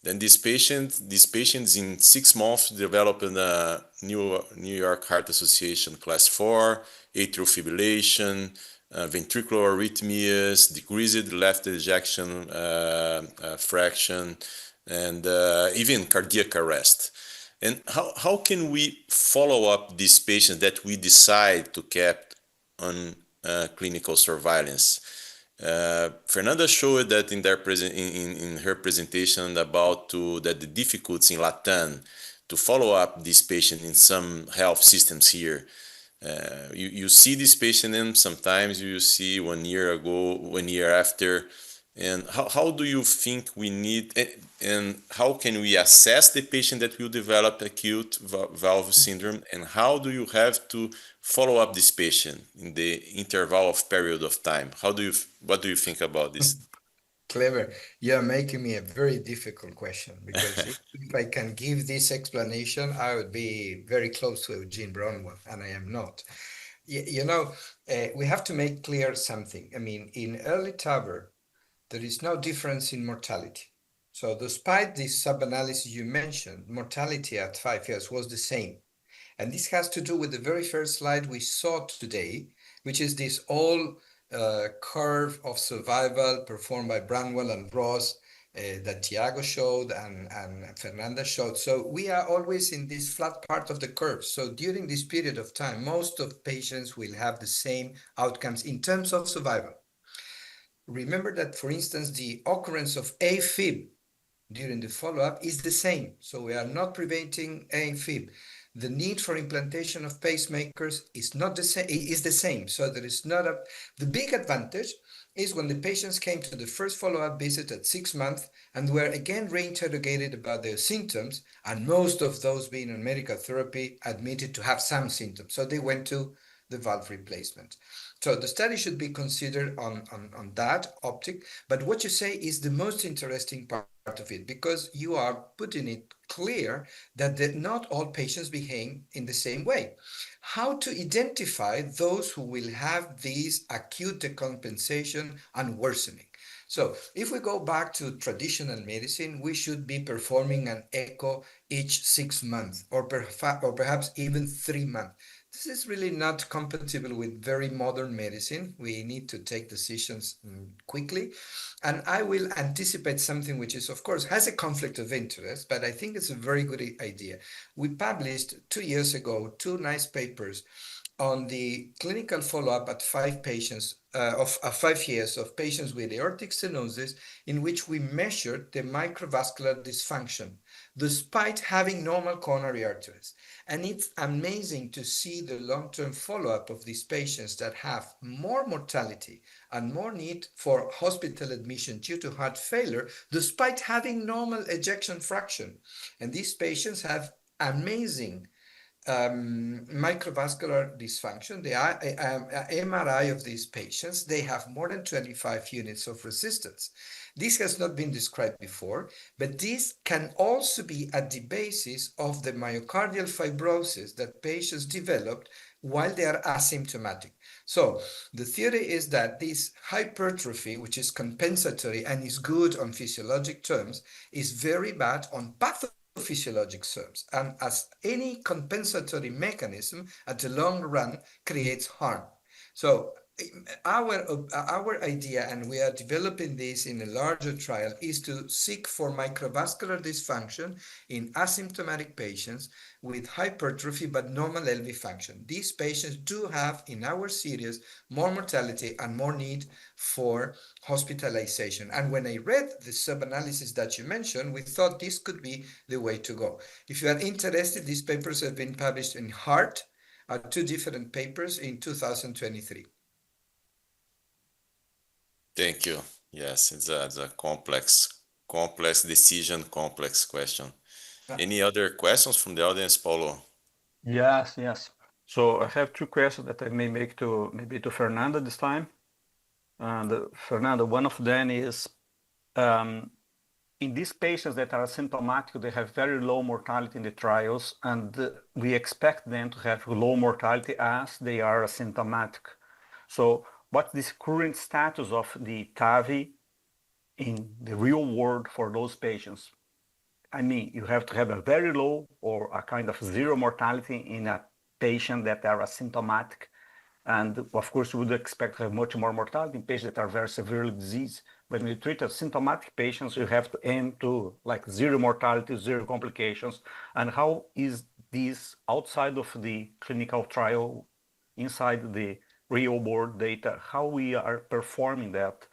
S2: Then these patients in 6 months developed a New York Heart Association class 4, atrial fibrillation, ventricular arrhythmias, decreased left ejection fraction, and even cardiac arrest. And how can we follow up these patients that we decide to keep on clinical surveillance? Fernanda showed that in her presentation about that the difficulties in Latam to follow up this patient in some health systems here. You see this patient and sometimes you see 1 year ago, 1 year after. And how do you think we need, and how can we assess the patient that will develop acute valve syndrome, and how do you have to follow up this patient in the interval of period of time? What do you think about this?
S6: Clever. You're making me a very difficult question, because if I can give this explanation, I would be very close to Eugene Bronwell, and I am not. We have to make clear something. I mean, in early TAVR, there is no difference in mortality. So despite this sub-analysis you mentioned, mortality at 5 years was the same. And this has to do with the very first slide we saw today, which is this all curve of survival performed by Branwell and Ross that Tiago showed and Fernanda showed. So we are always in this flat part of the curve. So during this period of time, most of patients will have the same outcomes in terms of survival. Remember that, for instance, the occurrence of AFib during the follow-up is the same. So we are not preventing AFib. The need for implantation of pacemakers is not the same. Is the same. So there is not a. The big advantage is when the patients came to the first follow-up visit at 6 months and were again reinterrogated about their symptoms, and most of those being on medical therapy admitted to have some symptoms. So they went to the valve replacement. So the study should be considered on that optic. But what you say is the most interesting part of it, because you are putting it clear that not all patients behave in the same way. How to identify those who will have these acute decompensation and worsening? So if we go back to traditional medicine, we should be performing an echo each 6 months or perhaps even 3 months. This is really not compatible with very modern medicine. We need to take decisions quickly. And I will anticipate something which is, of course, has a conflict of interest, but I think it's a very good idea. We published 2 years ago 2 nice papers on the clinical follow-up at 5 patients of 5 years of patients with aortic stenosis, in which we measured the microvascular dysfunction despite having normal coronary arteries. And it's amazing to see the long-term follow-up of these patients that have more mortality and more need for hospital admission due to heart failure, despite having normal ejection fraction. And these patients have amazing microvascular dysfunction. The MRI of these patients, they have more than 25 units of resistance. This has not been described before, but this can also be at the basis of the myocardial fibrosis that patients developed while they are asymptomatic. So the theory is that this hypertrophy, which is compensatory and is good on physiologic terms, is very bad on pathophysiologic terms, and as any compensatory mechanism at the long run creates harm. So our idea, and we are developing this in a larger trial, is to seek for microvascular dysfunction in asymptomatic patients with hypertrophy but normal LV function. These patients do have, in our series, more mortality and more need for hospitalization. And when I read the sub-analysis that you mentioned, we thought this could be the way to go. If you are interested, these papers have been published in Heart, 2 different papers in 2023.
S2: Thank you. Yes, it's a complex decision, complex question. Any other questions from the audience, Paulo?
S1: Yes. So I have 2 questions that I may make to maybe to Fernanda this time. And Fernanda, one of them is, in these patients that are asymptomatic, they have very low mortality in the trials, and we expect them to have low mortality as they are asymptomatic. So what's the current status of the TAVI in the real world for those patients? I mean, you have to have a very low or a kind of 0 mortality in a patient that are asymptomatic And of course, you would expect to have much more mortality in patients that are very severely diseased. But when you treat asymptomatic patients, you have to aim to like zero mortality, zero complications. And how is this outside of the clinical trial, inside the real world data, how we are performing that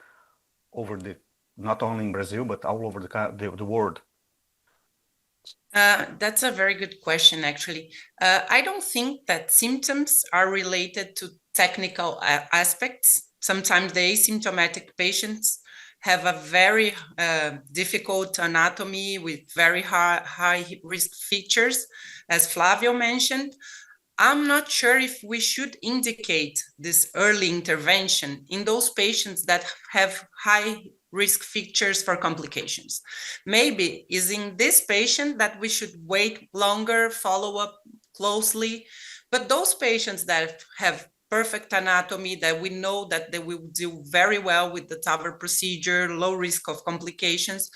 S1: over the, not only in Brazil, but all over the world?
S5: That's a very good question, actually. I don't think that symptoms are related to technical aspects. Sometimes the asymptomatic patients have a very difficult anatomy with very high risk features, as Flavio mentioned. I'm not sure if we should indicate this early intervention in those patients that have high risk features for complications. Maybe is in this patient that we should wait longer, follow up closely, but those patients that have perfect anatomy, that we know that they will do very well with the TAVR procedure, low risk of complications,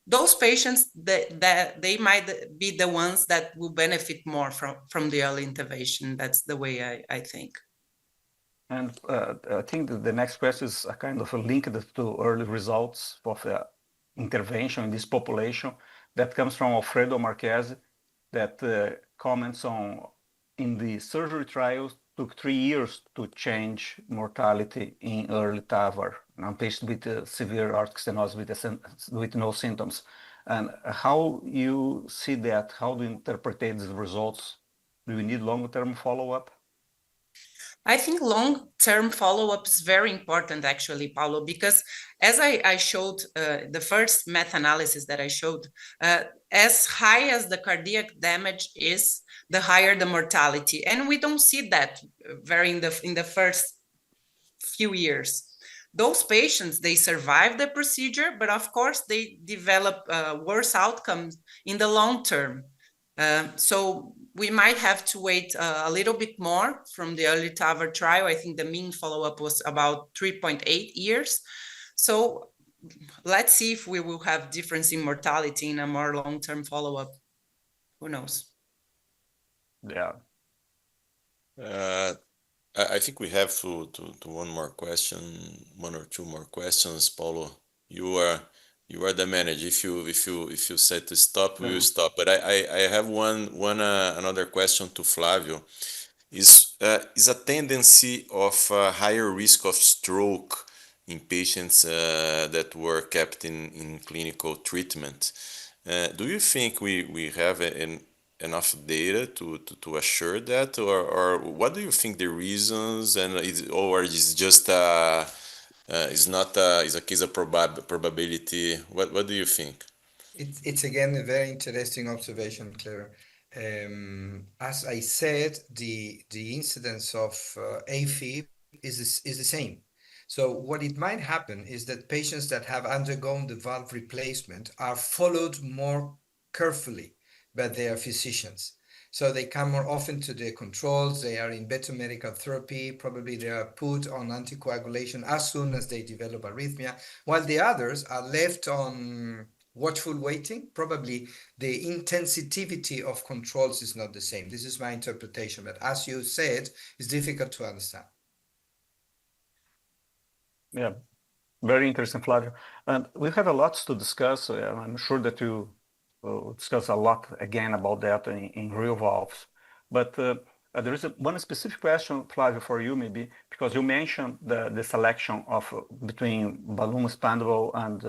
S5: those patients that they might be the ones that will benefit more from the early intervention. That's the way I think.
S1: And I think that the next question is a kind of a link to early results of the intervention in this population that comes from Alfredo Marquez, that comments on in the surgery trials took 3 years to change mortality in early TAVR on patients with severe aortic stenosis with no symptoms. And how you see that? How do you interpret these results? Do we need long-term follow-up?
S5: I think long-term follow-up is very important, actually, Paulo, because as I showed, the first meta-analysis that I showed, as high as the cardiac damage is, the higher the mortality. And we don't see that very in the first few years. Those patients, they survive the procedure, but of course they develop worse outcomes in the long term. So we might have to wait a little bit more from the early TAVR trial. I think the mean follow-up was about 3.8 years. So let's see if we will have difference in mortality in a more long-term follow-up. Who knows?
S1: Yeah.
S2: I think we have to one more question, one or two more questions. Paulo, you are the manager. If you said to stop, we will stop. But I have another question to Flavio. Is a tendency of higher risk of stroke in patients that were kept in clinical treatment? Do you think we have enough data to assure that, or what do you think the reasons, and or is just is a case of probability? What do you think?
S6: It's again a very interesting observation, Clever. As I said, the incidence of AFib is the same. So what it might happen is that patients that have undergone the valve replacement are followed more carefully by their physicians. So they come more often to the controls, they are in better medical therapy, probably they are put on anticoagulation as soon as they develop arrhythmia, while the others are left on watchful waiting. Probably the intensivity of controls is not the same. This is my interpretation, but as you said, it's difficult to understand.
S1: Yeah, very interesting, Flavio. And we have a lot to discuss. I'm sure that you will discuss a lot again about that in real valves. But there is one specific question, Flavio, for you maybe, because you mentioned the selection of between balloon expandable and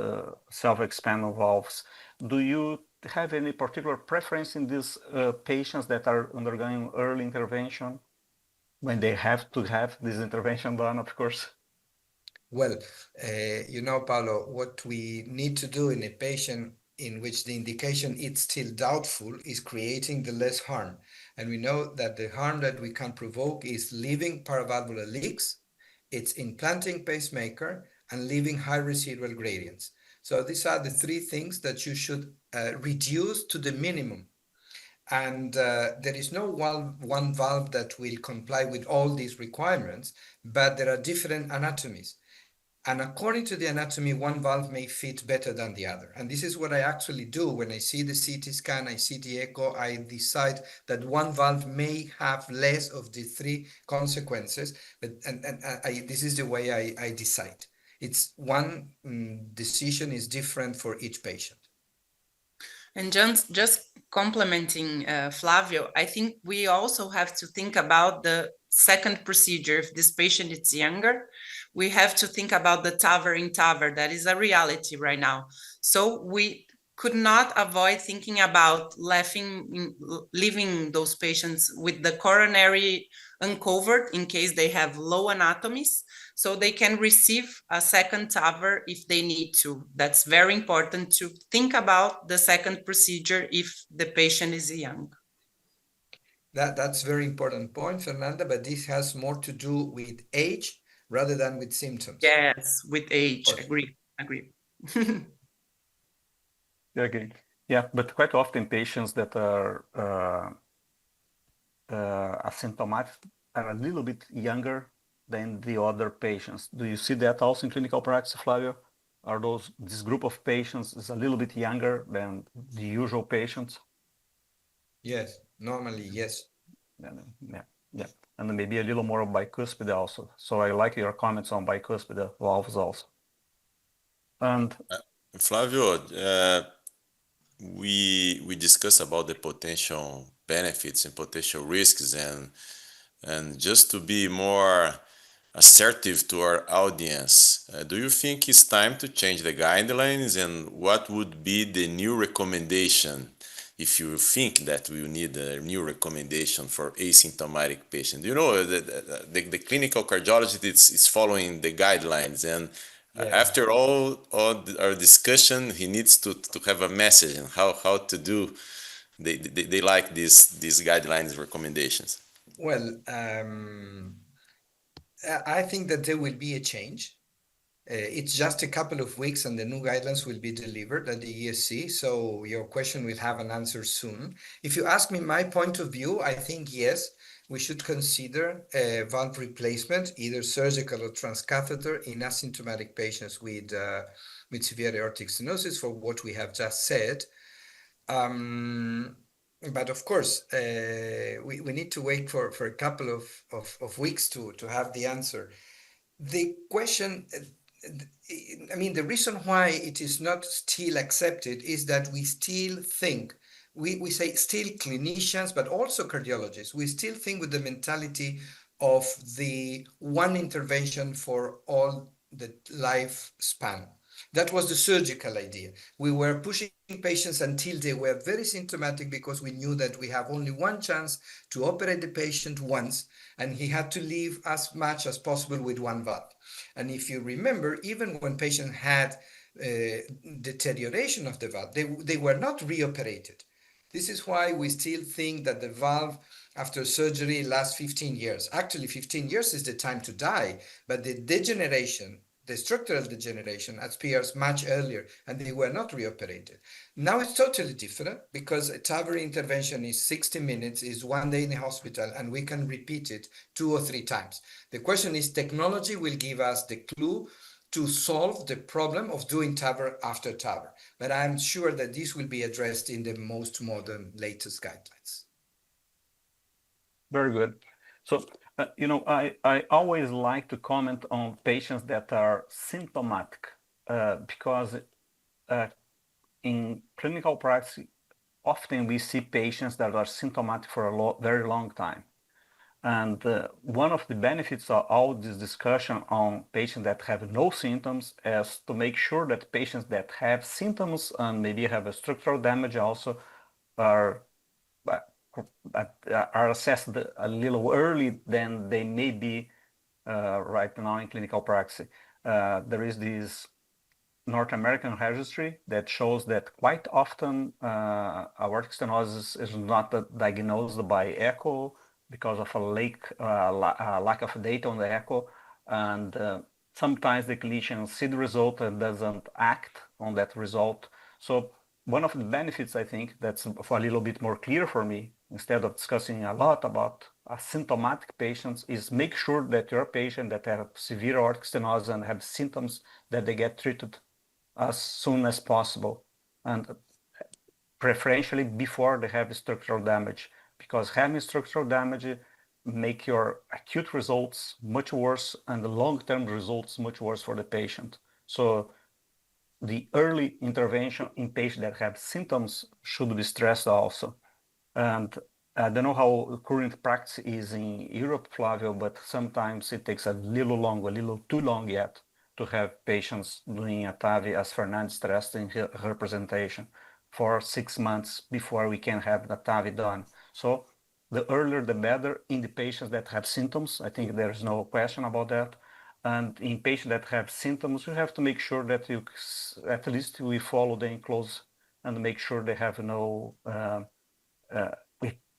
S1: self-expanding valves. Do you have any particular preference in these patients that are undergoing early intervention when they have to have this intervention done, of course?
S6: Well, Paulo, what we need to do in a patient in which the indication is still doubtful is creating the less harm. And we know that the harm that we can provoke is leaving paravalvular leaks, it's implanting pacemaker, and leaving high residual gradients. So these are the three things that you should reduce to the minimum. And there is no one valve that will comply with all these requirements, but there are different anatomies. And according to the anatomy, one valve may fit better than the other. And this is what I actually do when I see the CT scan, I see the echo, I decide that one valve may have less of the three consequences, but this is the way I decide. It's one decision is different for each patient.
S5: And just complementing Flavio, I think we also have to think about the second procedure. If this patient is younger, we have to think about the TAVR in TAVR. That is a reality right now. So we could not avoid thinking about leaving those patients with the coronary uncovered in case they have low anatomies, so they can receive a second TAVR if they need to. That's very important to think about the second procedure if the patient is young.
S6: That's very important point, Fernanda, but this has more to do with age rather than with symptoms.
S5: Yes, with age, agree.
S1: Okay. Yeah, but quite often patients that are asymptomatic are a little bit younger than the other patients. Do you see that also in clinical practice, Flavio? Are this group of patients is a little bit younger than the usual patients?
S6: Yes, normally, yes.
S1: Yeah. And maybe a little more bicuspid also. So I like your comments on bicuspid valves also. And
S2: Flavio, we discussed about the potential benefits and potential risks, and just to be more assertive to our audience, do you think it's time to change the guidelines, and what would be the new recommendation if you think that we need a new recommendation for asymptomatic patients? You know, the clinical cardiologist is following the guidelines, and after all our discussion, he needs to have a message and how to do. They like these guidelines recommendations.
S6: Well, I think that there will be a change. It's just a couple of weeks and the new guidelines will be delivered at the ESC. So your question will have an answer soon. If you ask me my point of view, I think yes, we should consider valve replacement, either surgical or transcatheter, in asymptomatic patients with severe aortic stenosis, for what we have just said. But of course, we need to wait for a couple of weeks to have the answer. The question, I mean, the reason why it is not still accepted is that we still think, we say still clinicians, but also cardiologists, we still think with the mentality of the one intervention for all the lifespan. That was the surgical idea. We were pushing patients until they were very symptomatic because we knew that we have only one chance to operate the patient once, and he had to live as much as possible with one valve. And if you remember, even when patients had deterioration of the valve, they were not reoperated. This is why we still think that the valve after surgery lasts 15 years. Actually, 15 years is the time to die, but the degeneration, the structural degeneration, appears much earlier, and they were not reoperated. Now it's totally different because a TAVR intervention is 60 minutes, is 1 day in the hospital, and we can repeat it 2 or 3 times. The question is, technology will give us the clue to solve the problem of doing TAVR after TAVR. But I'm sure that this will be addressed in the most modern, latest guidelines.
S1: Very good. So, I always like to comment on patients that are symptomatic because in clinical practice, often we see patients that are symptomatic for a very long time. And one of the benefits of all this discussion on patients that have no symptoms is to make sure that patients that have symptoms and maybe have a structural damage also are assessed a little early than they may be right now in clinical practice. There is this North American registry that shows that quite often aortic stenosis is not diagnosed by echo because of a lack of data on the echo, and sometimes the clinician see the result and doesn't act on that result. So one of the benefits, I think, that's a little bit more clear for me instead of discussing a lot about asymptomatic patients, is make sure that your patient that have severe aortic stenosis and have symptoms, that they get treated as soon as possible, and preferentially before they have structural damage, because having structural damage make your acute results much worse and the long-term results much worse for the patient. So the early intervention in patients that have symptoms should be stressed also. And I don't know how current practice is in Europe, Flavio, but sometimes it takes a little too long yet to have patients doing a TAVI, as Fernand stressed in her presentation, for 6 months before we can have the TAVI done. So the earlier the better in the patients that have symptoms. I think there's no question about that. And in patients that have symptoms, you have to make sure that you, at least we follow them close and make sure they have no,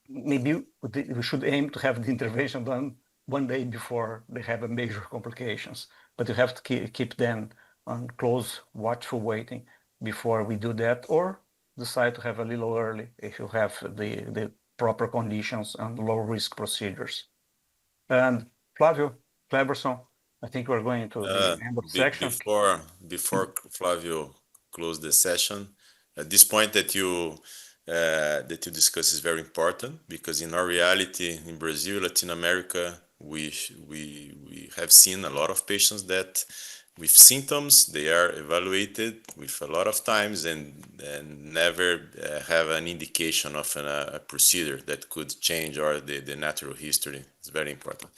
S1: maybe we should aim to have the intervention done 1 day before they have a major complications, but you have to keep them on close watchful waiting before we do that, or decide to have a little early if you have the proper conditions and low risk procedures. And Flavio Cleverson, I think we're going to the end of section.
S2: Before Flavio close the session, at this point that you discuss is very important, because in our reality in Brazil, Latin America, we have seen a lot of patients that with symptoms, they are evaluated with a lot of times and never have an indication of a procedure that could change or the natural history. It's very important.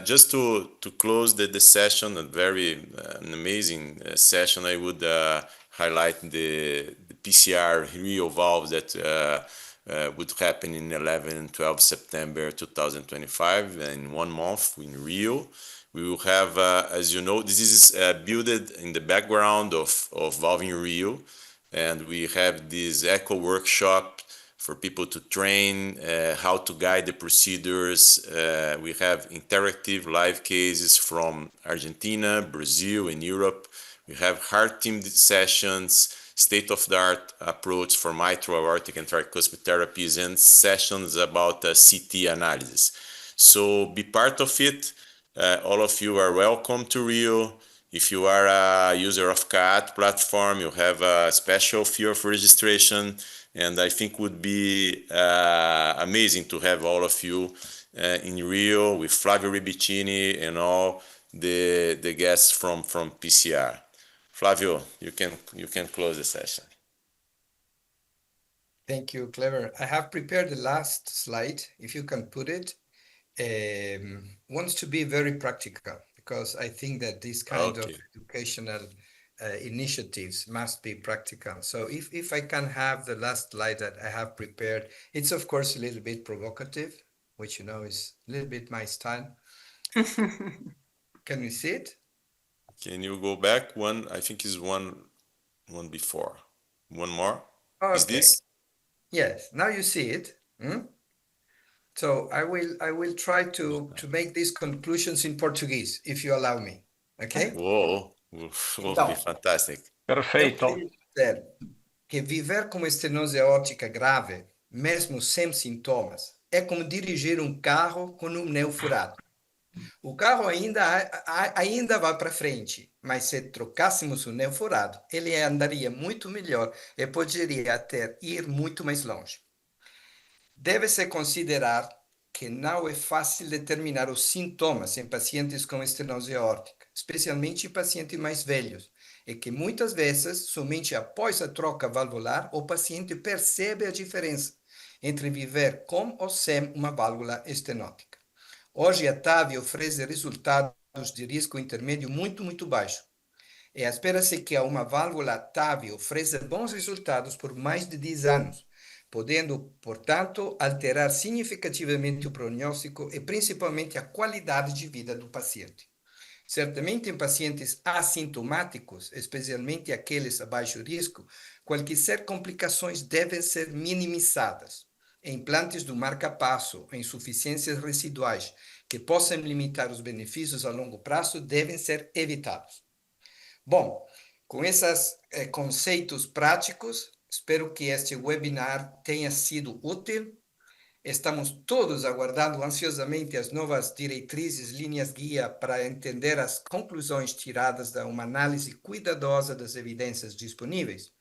S2: Just to close the session, an amazing session, I would highlight the PCR Rio valves that would happen in 11 and 12 September 2025, in 1 month in Rio. We will have, as you know, this is built in the background of Valve in Rio, and we have this echo workshop for people to train how to guide the procedures. We have interactive live cases from Argentina, Brazil, and Europe. We have heart-teamed sessions, state-of-the-art approach for mitral, aortic, and tricuspid therapies, and sessions about CT analysis. So be part of it. All of you are welcome to Rio. If you are a user of CAAT platform, you have a special fee of registration, and I think would be amazing to have all of you in Rio with Flavio Ribicini and all the guests from PCR. Flavio, you can close the session.
S6: Thank you, Clever. I have prepared the last slide, if you can put it. Wants to be very practical, because I think that this kind of educational initiatives must be practical. So if I can have the last slide that I have prepared, it's of course a little bit provocative, which you know is a little bit my style. Can you see it?
S2: Can you go back one? I think is one before. One more.
S6: Okay.
S2: Is this?
S6: Yes. Now you see it. So I will try to make these conclusions in Portuguese, if you allow me. Okay?
S2: Whoa, will be fantastic.
S1: Perfeito.
S6: Eu queria dizer que viver com estenose aórtica grave, mesmo sem sintomas, é como dirigir um carro com um pneu furado. O carro ainda vai para frente, mas se trocássemos o pneu furado, ele andaria muito melhor e poderia até ir muito mais longe. Deve-se considerar que não é fácil determinar os sintomas em pacientes com estenose aórtica, especialmente em pacientes mais velhos, e que muitas vezes, somente após a troca valvular, o paciente percebe a diferença entre viver com ou sem uma válvula estenótica. Hoje, a TAVI oferece resultados de risco intermédio muito baixo. E espera-se que uma válvula TAVI ofereça bons resultados por mais de 10 anos, podendo, portanto, alterar significativamente o prognóstico e principalmente a qualidade de vida do paciente. Certamente em pacientes assintomáticos, especialmente aqueles a baixo risco, quaisquer complicações devem ser minimizadas. Implantes do marca-passo, insuficiências residuais que possam limitar os benefícios a longo prazo devem ser evitados. Bom, com esses conceitos práticos, espero que este webinar tenha sido útil. Estamos todos aguardando ansiosamente as novas diretrizes, linhas guia para entender as conclusões tiradas de uma análise cuidadosa das evidências disponíveis.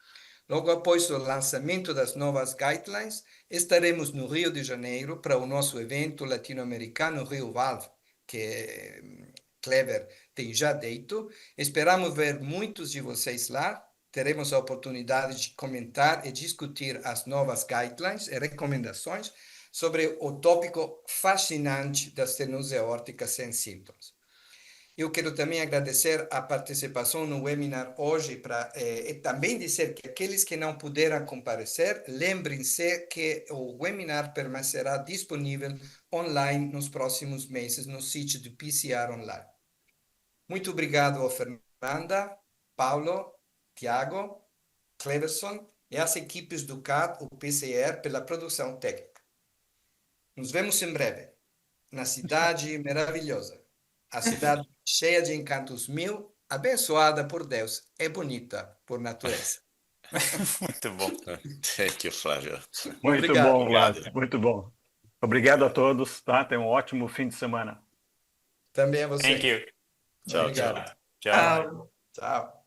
S6: Logo após o lançamento das novas guidelines, estaremos no Rio de Janeiro para o nosso evento latino-americano Rio Valve, que Clever tem já dito. Esperamos ver muitos de vocês lá. Teremos a oportunidade de comentar e discutir as novas guidelines e recomendações sobre o tópico fascinante da estenose aórtica sem sintomas. Eu quero também agradecer a participação no webinar hoje e também dizer que aqueles que não puderam comparecer, lembrem-se que o webinar permanecerá disponível online nos próximos meses no sítio do PCR Online. Muito obrigado a Fernanda, Paulo, Tiago, Cleverson e as equipes do CAAT, o PCR, pela produção técnica. Nos vemos em breve, na cidade maravilhosa, a cidade cheia de encantos mil, abençoada por Deus e bonita por natureza.
S3: Muito bom.
S2: Thank you, Flávio.
S1: Muito
S6: Obrigado.
S1: bom, Vlad, muito bom. Obrigado a todos, tá? Tenham um ótimo fim de semana.
S6: Também a você.
S3: Thank you.
S2: Tchau,
S6: Obrigado.
S2: tchau.
S3: Tchau.
S6: Tchau.